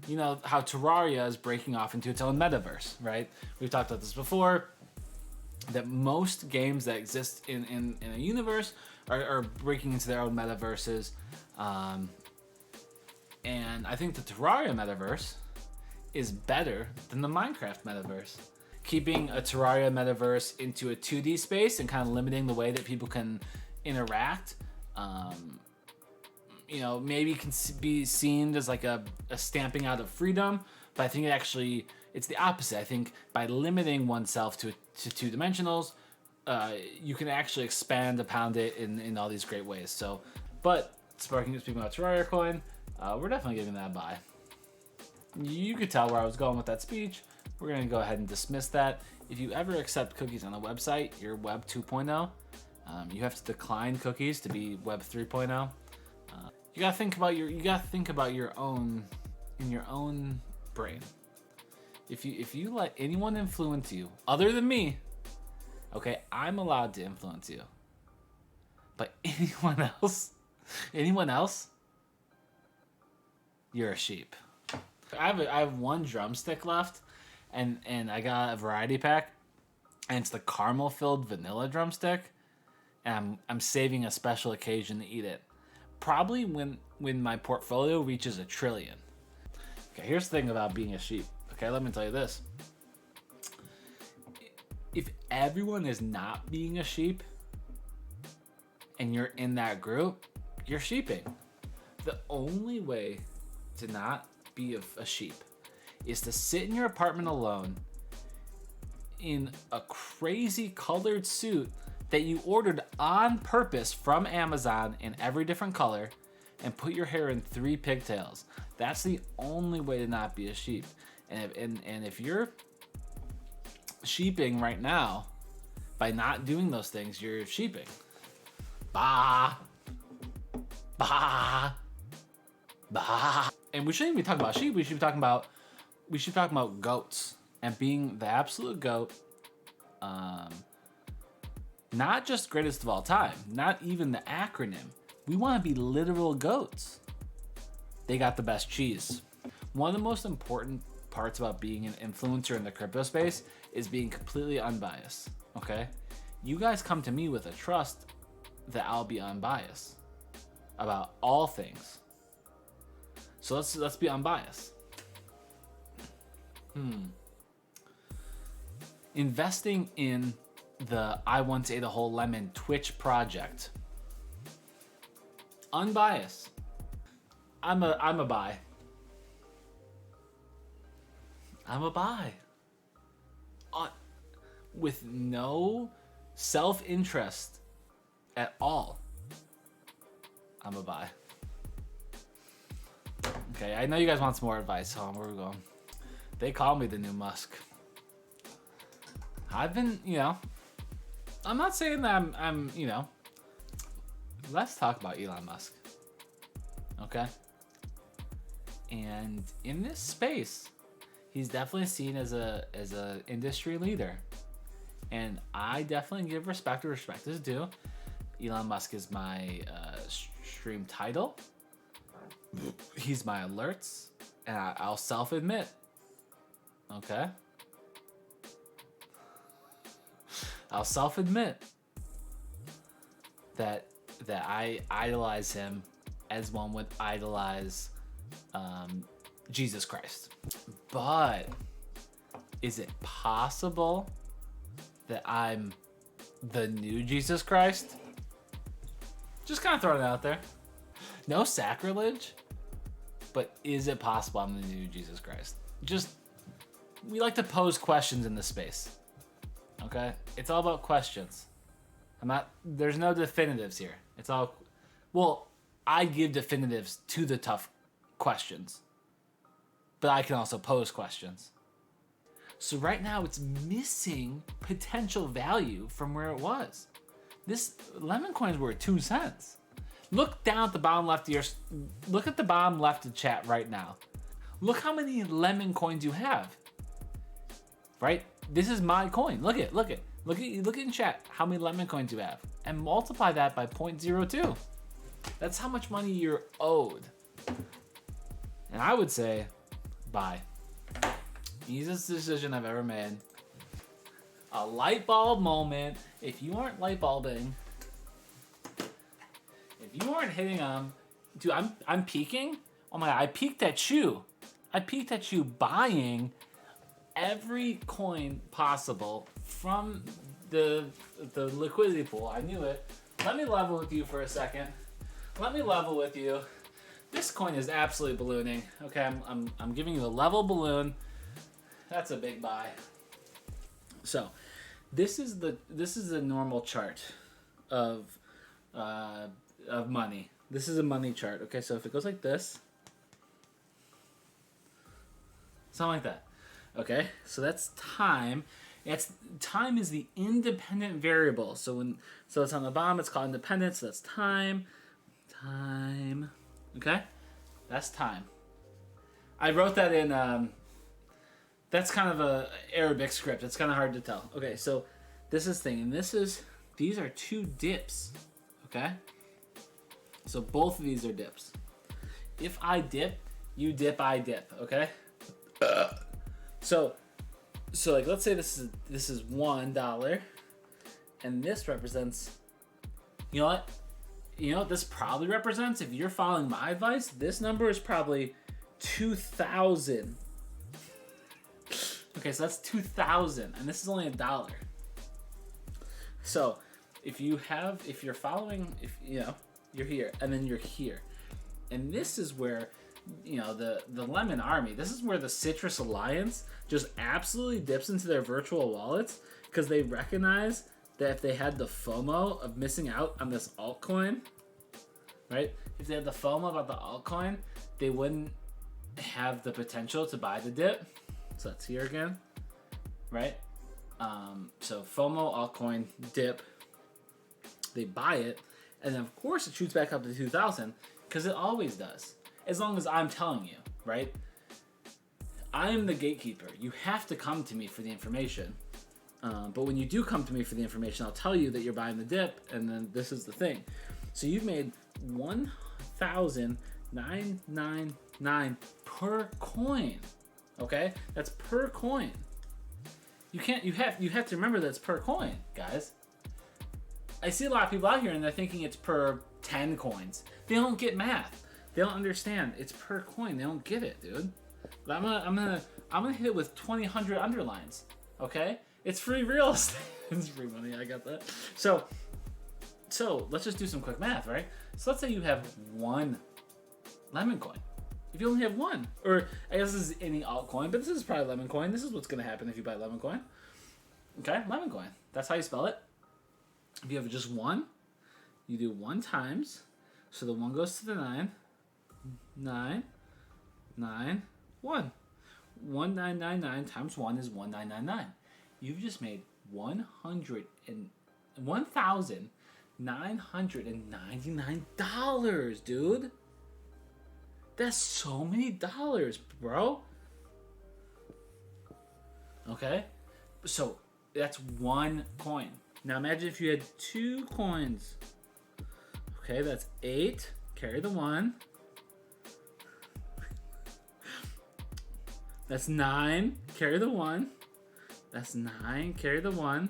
You know how Terraria is breaking off into its own metaverse, right? We've talked about this before. That most games that exist in a universe are breaking into their own metaverses. And I think the Terraria metaverse is better than the Minecraft metaverse. Keeping a Terraria metaverse into a 2D space and kind of limiting the way that people can interact, you know, maybe can be seen as like a stamping out of freedom, but I think it's the opposite. I think by limiting oneself to two dimensionals, you can actually expand upon it in all these great ways. So, but speaking about Terraria coin, we're definitely giving that a buy. You could tell where I was going with that speech. We're going to go ahead and dismiss that. If you ever accept cookies on a website, you're Web 2.0. You have to decline cookies to be Web 3.0. You gotta think about your own in your own brain. If you let anyone influence you other than me, okay, I'm allowed to influence you. But anyone else, you're a sheep. I have one drumstick left, and I got a variety pack, and it's the caramel filled vanilla drumstick, and I'm saving a special occasion to eat it. Probably when my portfolio reaches 1 trillion. Okay, here's the thing about being a sheep. Okay, let me tell you this. If everyone is not being a sheep and you're in that group, you're sheeping. The only way to not be a sheep is to sit in your apartment alone in a crazy colored suit that you ordered on purpose from Amazon in every different color and put your hair in 3 pigtails. That's the only way to not be a sheep. And if you're sheeping right now by not doing those things, you're sheeping. Bah. Bah. Bah. And we shouldn't be talking about sheep. We should be talking about goats and being the absolute goat. Not just greatest of all time, not even the acronym. We want to be literal goats. They got the best cheese. One of the most important parts about being an influencer in the crypto space is being completely unbiased, okay? You guys come to me with a trust that I'll be unbiased about all things. So let's be unbiased. Investing in the I Want to Eat a Whole Lemon Twitch project. Unbiased. I'm a buy. I'm a buy. With no self-interest at all. I'm a buy. Okay, I know you guys want some more advice, so where are we going? They call me the new Musk. I've been, I'm not saying that I'm, let's talk about Elon Musk. Okay? And in this space, he's definitely seen as a industry leader. And I definitely give respect where respect is due. Elon Musk is my stream title. He's my alerts. And I'll self-admit. Okay? I'll self-admit that I idolize him as one would idolize Jesus Christ. But is it possible that I'm the new Jesus Christ? Just kind of throwing it out there. No sacrilege, but is it possible I'm the new Jesus Christ? We like to pose questions in this space. Okay? It's all about questions. There's no definitives here. It's all, I give definitives to the tough questions. But I can also pose questions. So right now it's missing potential value from where it was. This lemon coins were 2 cents. Look down at the bottom left look at the bottom left of chat right now. Look how many lemon coins you have. Right? This is my coin. Look in chat how many lemon coins you have and multiply that by 0.02. That's how much money you're owed. And I would say buy. Easiest decision I've ever made. A light bulb moment. If you aren't light bulbing, if you aren't hitting them, dude, I'm peaking. Oh my god, I peaked at you. Buying every coin possible from the liquidity pool. I knew it. Let me level with you for a second. This coin is absolutely ballooning. Okay, I'm giving you a level balloon. That's a big buy. So, this is the normal chart of money. This is a money chart. Okay, so if it goes like this, something like that. Okay, so that's time. Time is the independent variable. So it's on the bottom. It's called independent. So that's time. Time. Okay, that's time. I wrote that in. That's kind of a Arabic script. It's kind of hard to tell. Okay, so this is thing, and these are two dips. Okay, so both of these are dips. If I dip, you dip, I dip. Okay. So like let's say this is $1, and this represents. You know what? You know what this probably represents? If you're following my advice, this number is probably 2,000. Okay, so that's 2,000, and this is only $1. So if you're following, you're here, and then you're here, and this is where, the Lemon Army. This is where the Citrus Alliance just absolutely dips into their virtual wallets because they recognize that if they had the FOMO of missing out on this altcoin, right? If they had the FOMO about the altcoin, they wouldn't have the potential to buy the dip. So that's here again, right? So FOMO, altcoin, dip, they buy it, and then of course it shoots back up to 2,000 because it always does. As long as I'm telling you, right? I am the gatekeeper. You have to come to me for the information. But when you do come to me for the information, I'll tell you that you're buying the dip, and then this is the thing. So you've made 1,999 per coin. Okay, that's per coin. You have to remember that it's per coin, guys. I see a lot of people out here and they're thinking it's per 10 coins. They don't get math. They don't understand. It's per coin. They don't get it, dude. But I'm gonna hit it with 2,000 underlines. Okay, it's free real estate. It's free money. I got that. So let's just do some quick math, right? So let's say you have one lemon coin. If you only have one, or I guess this is any altcoin, but this is probably lemon coin. This is what's going to happen if you buy lemon coin. Okay, lemon coin. That's how you spell it. If you have just one, you do 1 times. So the 1 goes to the 9. 9, 9, 1. 1,999 times 1 is 1,999. You've just made $1,999, dude. That's so many dollars, bro. Okay? So, that's 1 coin. Now imagine if you had 2 coins. Okay, that's 8. Carry the 1. That's 9. Carry the 1. That's 9. Carry the 1.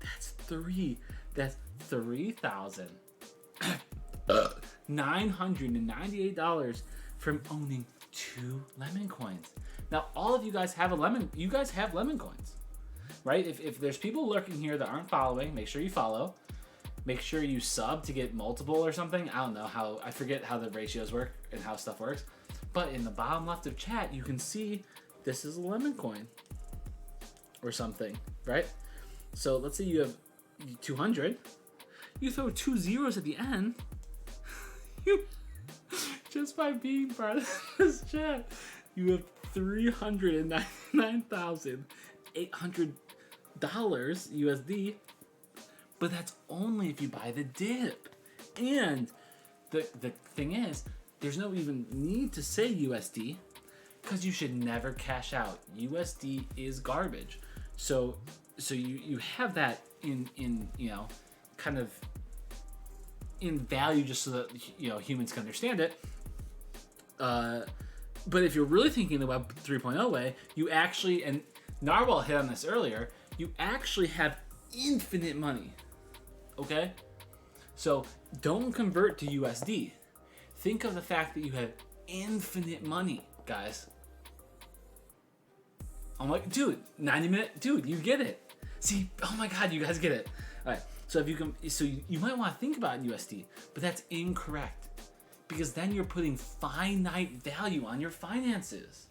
That's 3. That's $3,998 from owning 2 lemon coins. Now, all of you guys have lemon coins, right? If there's people lurking here that aren't following, make sure you follow. Make sure you sub to get multiple or something. I don't know I forget how the ratios work and how stuff works. But in the bottom left of chat, you can see this is a lemon coin or something, right? So let's say you have 200. You throw 2 zeros at the end. Just by being part of this chat, you have $399,800 USD, but that's only if you buy the dip. And the thing is, there's no even need to say USD because you should never cash out. USD is garbage. So you have that in kind of in value just so that humans can understand it. But if you're really thinking the Web 3.0 way, you actually, and Narwhal hit on this earlier, you actually have infinite money. Okay? So don't convert to USD. Think of the fact that you have infinite money, guys. I'm like, dude, 90-minute, dude, you get it. See, oh my God, you guys get it. All right, so you might want to think about USD, but that's incorrect. Because then you're putting finite value on your finances.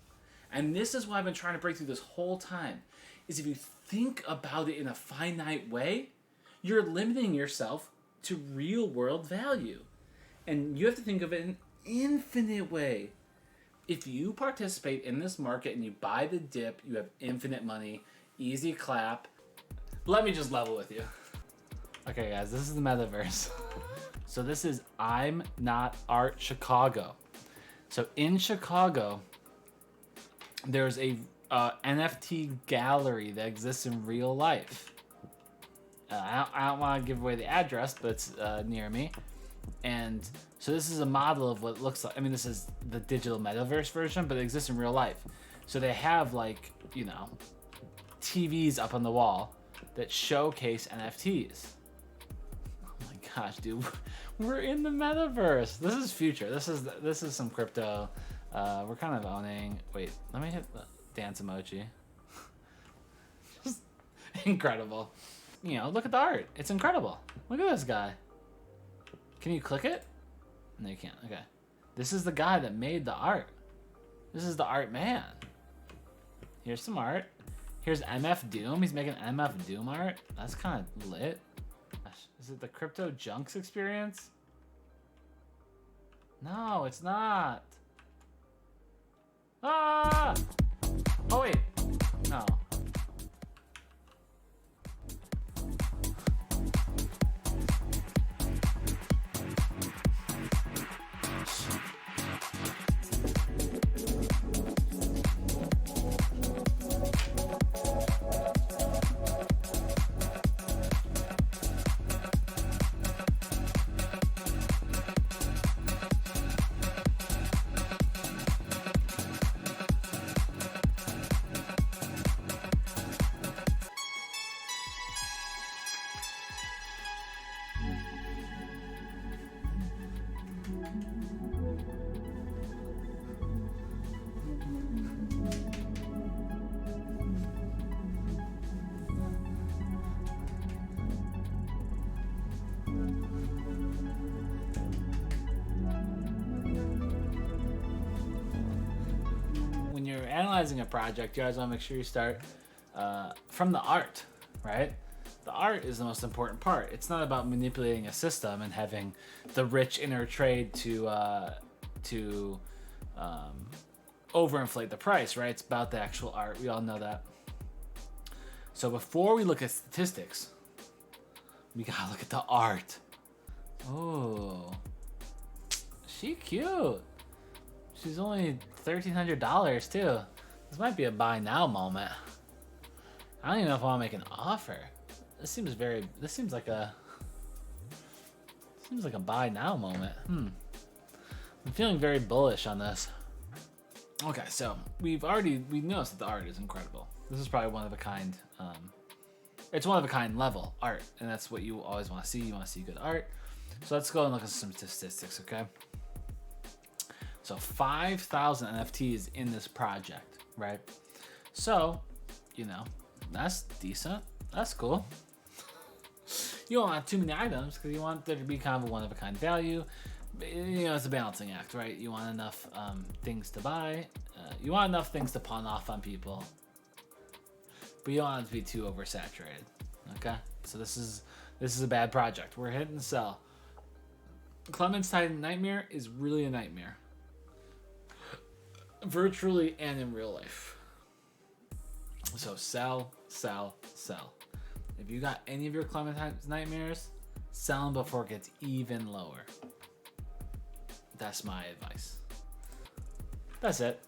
And this is what I've been trying to break through this whole time, is if you think about it in a finite way, you're limiting yourself to real world value. And you have to think of it in an infinite way. If you participate in this market and you buy the dip, you have infinite money, easy clap. Let me just level with you. Okay, guys, this is the metaverse. So this is I'm Not Art Chicago. So in Chicago, there's a NFT gallery that exists in real life. I don't want to give away the address, but it's near me. And so this is a model of what it looks like. I mean, this is the digital metaverse version, but it exists in real life. So they have, like, you know, TVs up on the wall that showcase NFTs. Oh my gosh, dude, we're in the metaverse. This is future. This is some crypto. We're kind of owning. Wait, let me hit the dance emoji. Just incredible. You know, look at the art. It's incredible. Look at this guy. Can you click it? No, you can't. Okay. This is the guy that made the art. This is the art man. Here's some art. Here's MF Doom. He's making MF Doom art. That's kind of lit. Is it the Crypto Junks experience? No, it's not. Ah! Oh, wait. No. When you're analyzing a project, you guys want to make sure you start from the art, right? The art is the most important part. It's not about manipulating a system and having the rich inner trade to overinflate the price, right? It's about the actual art. We all know that. So before we look at statistics, we gotta look at the art. Oh, she cute. She's only $1,300 too. This might be a buy now moment. I don't even know if I want to make an offer. This seems like a buy now moment. I'm feeling very bullish on this. Okay, so we noticed that the art is incredible. This is probably one of a kind. It's one of a kind level art, and that's what you always want to see. You want to see good art. So let's go and look at some statistics, okay? So 5,000 NFTs in this project, right? So, you know, that's decent. That's cool. You don't want too many items because you want there to be kind of a one-of-a-kind value. But, you know, it's a balancing act, right? You want enough things to buy. You want enough things to pawn off on people. But you don't want it to be too oversaturated, okay? So this is a bad project. We're hitting sell. Clementine Nightmare is really a nightmare. Virtually and in real life. So sell, sell, sell. If you got any of your Clementine's Nightmares, sell them before it gets even lower. That's my advice. That's it.